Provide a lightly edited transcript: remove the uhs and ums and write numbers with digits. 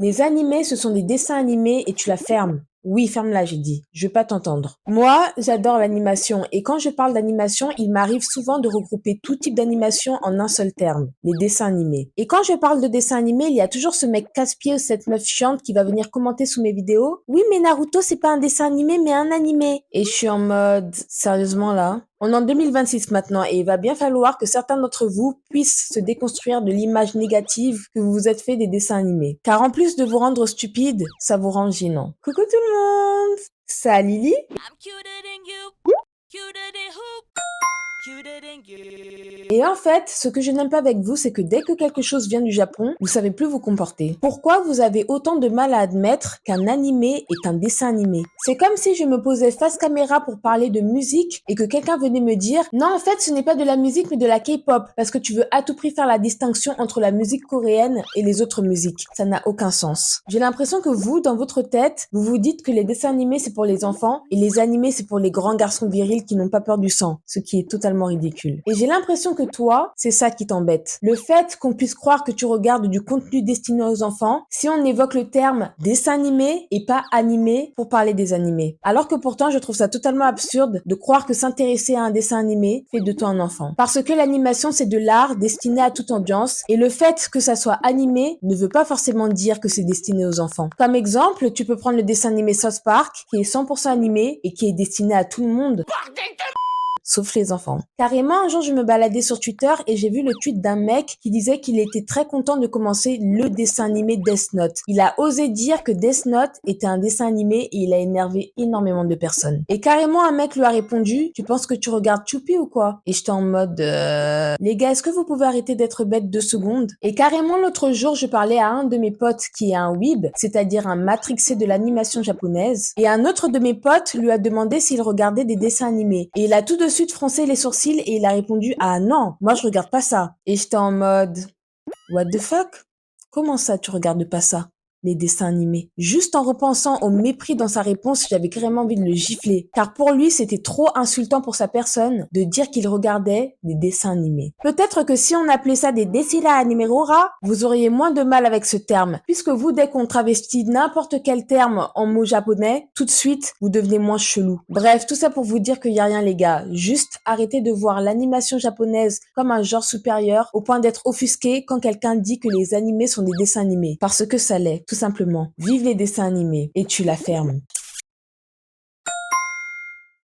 Les animés, ce sont des dessins animés et tu la fermes. Oui, ferme-la, j'ai dit. Je veux pas t'entendre. Moi, j'adore l'animation et quand je parle d'animation, il m'arrive souvent de regrouper tout type d'animation en un seul terme, les dessins animés. Et quand je parle de dessins animés, il y a toujours ce mec casse-pied ou cette meuf chiante qui va venir commenter sous mes vidéos. Oui, mais Naruto, c'est pas un dessin animé, mais un animé. Et je suis en mode, sérieusement là? On est en 2026 maintenant et il va bien falloir que certains d'entre vous puissent se déconstruire de l'image négative que vous vous êtes fait des dessins animés. Car en plus de vous rendre stupide, ça vous rend gênant. Coucou tout le monde! C'est Lily. I'm cuter than you, cuter than who, cuter than you. Et en fait, ce que je n'aime pas avec vous, c'est que dès que quelque chose vient du Japon, vous savez plus vous comporter. Pourquoi vous avez autant de mal à admettre qu'un animé est un dessin animé? C'est comme si je me posais face caméra pour parler de musique et que quelqu'un venait me dire « Non, en fait, ce n'est pas de la musique, mais de la K-pop, parce que tu veux à tout prix faire la distinction entre la musique coréenne et les autres musiques. » Ça n'a aucun sens. J'ai l'impression que vous, dans votre tête, vous vous dites que les dessins animés, c'est pour les enfants et les animés, c'est pour les grands garçons virils qui n'ont pas peur du sang, ce qui est totalement ridicule. Et j'ai l'impression que toi, c'est ça qui t'embête. Le fait qu'on puisse croire que tu regardes du contenu destiné aux enfants si on évoque le terme dessin animé et pas animé pour parler des animés. Alors que pourtant, je trouve ça totalement absurde de croire que s'intéresser à un dessin animé fait de toi un enfant. Parce que l'animation, c'est de l'art destiné à toute ambiance et le fait que ça soit animé ne veut pas forcément dire que c'est destiné aux enfants. Comme exemple, tu peux prendre le dessin animé South Park qui est 100% animé et qui est destiné à tout le monde. Sauf les enfants. Carrément, un jour, je me baladais sur Twitter et j'ai vu le tweet d'un mec qui disait qu'il était très content de commencer le dessin animé Death Note. Il a osé dire que Death Note était un dessin animé et il a énervé énormément de personnes. Et carrément, un mec lui a répondu « Tu penses que tu regardes Choupi ou quoi ?» Et j'étais en mode Les gars, est-ce que vous pouvez arrêter d'être bêtes 2 secondes ?» Et carrément, l'autre jour, je parlais à un de mes potes qui est un weeb, c'est-à-dire un matrixé de l'animation japonaise. Et un autre de mes potes lui a demandé s'il regardait des dessins animés. Et il a tout de suite froncé les sourcils et il a répondu ah non, moi je regarde pas ça. Et j'étais en mode what the fuck? Comment ça tu regardes pas ça? Les dessins animés. Juste en repensant au mépris dans sa réponse, j'avais carrément envie de le gifler. Car pour lui, c'était trop insultant pour sa personne de dire qu'il regardait des dessins animés. Peut-être que si on appelait ça des desila animerora, vous auriez moins de mal avec ce terme. Puisque vous, dès qu'on travestit n'importe quel terme en mot japonais, tout de suite, vous devenez moins chelou. Bref, tout ça pour vous dire qu'il y a rien les gars. Juste arrêtez de voir l'animation japonaise comme un genre supérieur au point d'être offusqué quand quelqu'un dit que les animés sont des dessins animés. Parce que ça l'est. Tout simplement. Vive les dessins animés et tu la fermes.